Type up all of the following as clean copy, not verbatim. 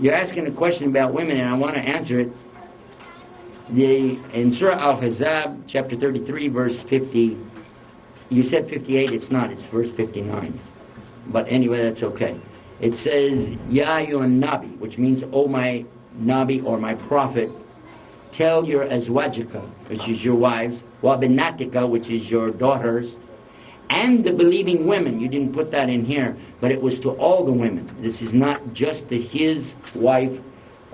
you're asking a question about women, and I want to answer it. In Surah Al-Ahzab, chapter 33, verse 50, you said 58, it's not, it's verse 59. But anyway, that's okay. It says, Ya ayyuhan nabi, which means, oh my nabi or my prophet, tell your azwajika, which is your wives, wa binatika, which is your daughters, and the believing women. You didn't put that in here, but it was to all the women. This is not just to his wife,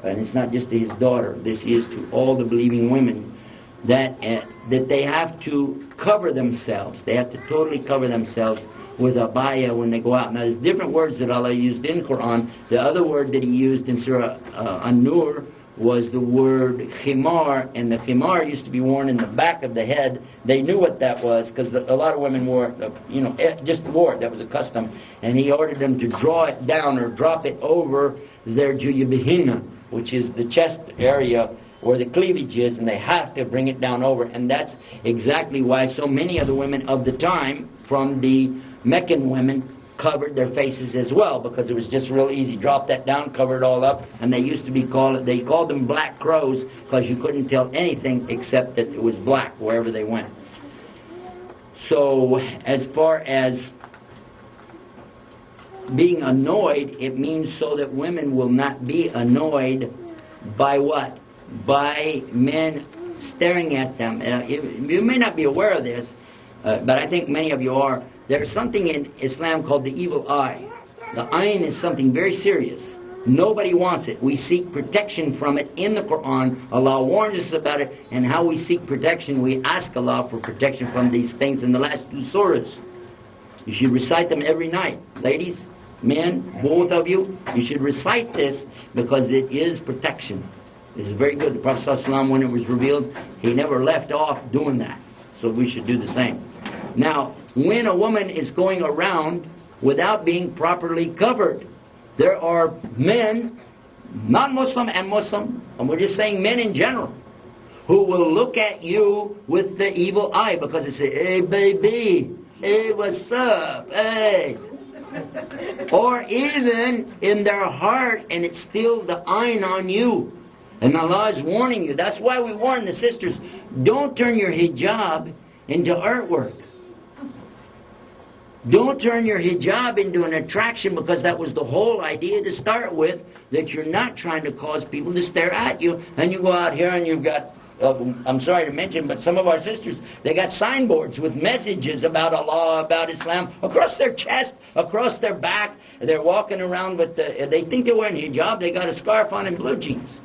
and it's not just to his daughter. This is to all the believing women, that they have to cover themselves. They have to totally cover themselves with abaya when they go out. Now there's different words that Allah used in Qur'an. The other word that he used in Surah An-Nur was the word khimar, and the khimar used to be worn in the back of the head. They knew what that was because a lot of women wore it, just wore it. That was a custom. And he ordered them to draw it down or drop it over their juyubihina, which is the chest area where the cleavage is, and they have to bring it down over. And that's exactly why so many of the women of the time, from the Meccan women, covered their faces as well, because it was just real easy. Drop that down, cover it all up, and they called them black crows, because you couldn't tell anything except that it was black wherever they went. So as far as being annoyed, it means so that women will not be annoyed by what? By men staring at them. You may not be aware of this, but I think many of you are. There's something in Islam called the evil eye. The ayn is something very serious. Nobody wants it. We seek protection from it in the Qur'an. Allah warns us about it, and how we seek protection. We ask Allah for protection from these things in the last two surahs. You should recite them every night. Ladies, men, both of you, you should recite this, because it is protection. This is very good. The Prophet ﷺ, when it was revealed, he never left off doing that. So we should do the same. Now, when a woman is going around without being properly covered, there are men, non-Muslim and Muslim, and we're just saying men in general, who will look at you with the evil eye, because they say, hey baby, hey what's up, hey. Or even in their heart, and it's still the ayn on you. And Allah is warning you. That's why we warn the sisters, don't turn your hijab into artwork. Don't turn your hijab into an attraction, because that was the whole idea to start with, that you're not trying to cause people to stare at you. And you go out here and you've got, I'm sorry to mention, but some of our sisters, they got signboards with messages about Allah, about Islam, across their chest, across their back. They're walking around with they think they're wearing hijab, they got a scarf on and blue jeans.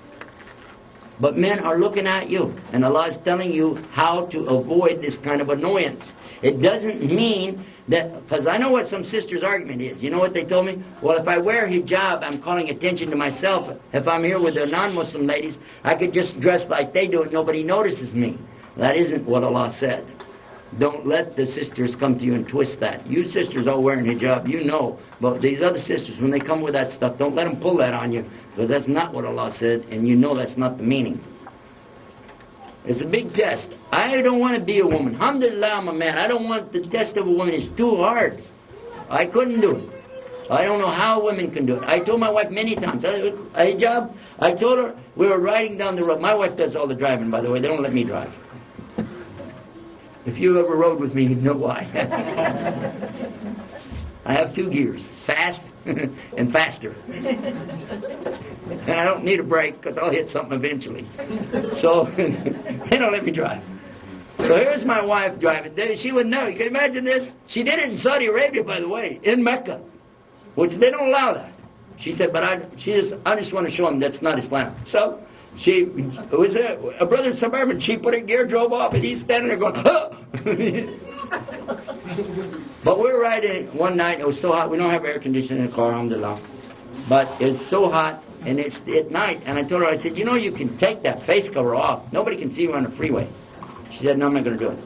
But men are looking at you, and Allah is telling you how to avoid this kind of annoyance. It doesn't mean that, because I know what some sisters' argument is. You know what they told me? Well, if I wear hijab, I'm calling attention to myself. If I'm here with the non-Muslim ladies, I could just dress like they do and nobody notices me. That isn't what Allah said. Don't let the sisters come to you and twist that. You sisters all wearing hijab, you know. But these other sisters, when they come with that stuff, don't let them pull that on you, because that's not what Allah said, and you know that's not the meaning. It's a big test. I don't want to be a woman. Alhamdulillah, I'm a man. I don't want the test of a woman. It's too hard. I couldn't do it. I don't know how women can do it. I told my wife many times, hijab, I told her, we were riding down the road. My wife does all the driving, by the way. They don't let me drive. If you ever rode with me, you'd know why. I have two gears, fast and faster. And I don't need a brake, because I'll hit something eventually. So they don't let me drive. So here's my wife driving. She would know. You can imagine this. She did it in Saudi Arabia, by the way, in Mecca, which they don't allow that. She said, but I just want to show them that's not Islam. So it was a brother Suburban. She put her gear, drove off, and he's standing there going, huh! But we were riding one night. It was so hot. We don't have air conditioning in the car, alhamdulillah. But it's so hot, and it's at night. And I told her, I said, you know, you can take that face cover off. Nobody can see you on the freeway. She said, no, I'm not going to do it.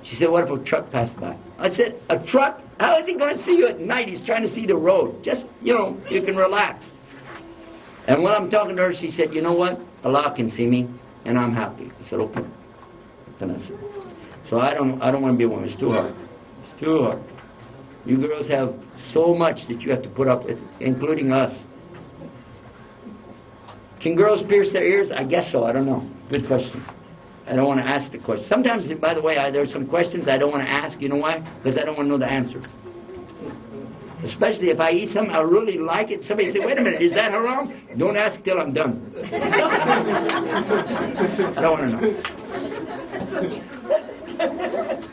She said, what if a truck passed by? I said, a truck? How is he going to see you at night? He's trying to see the road. Just, you know, you can relax. And when I'm talking to her, she said, you know what? Allah can see me, and I'm happy. I said, okay. So I don't want to be a woman. It's too hard. It's too hard. You girls have so much that you have to put up with, including us. Can girls pierce their ears? I guess so. I don't know. Good question. I don't want to ask the question. Sometimes, by the way, there's some questions I don't want to ask. You know why? Because I don't want to know the answer. Especially if I eat something I really like it. Somebody say, wait a minute, is that haram? Don't ask till I'm done. I don't want to know.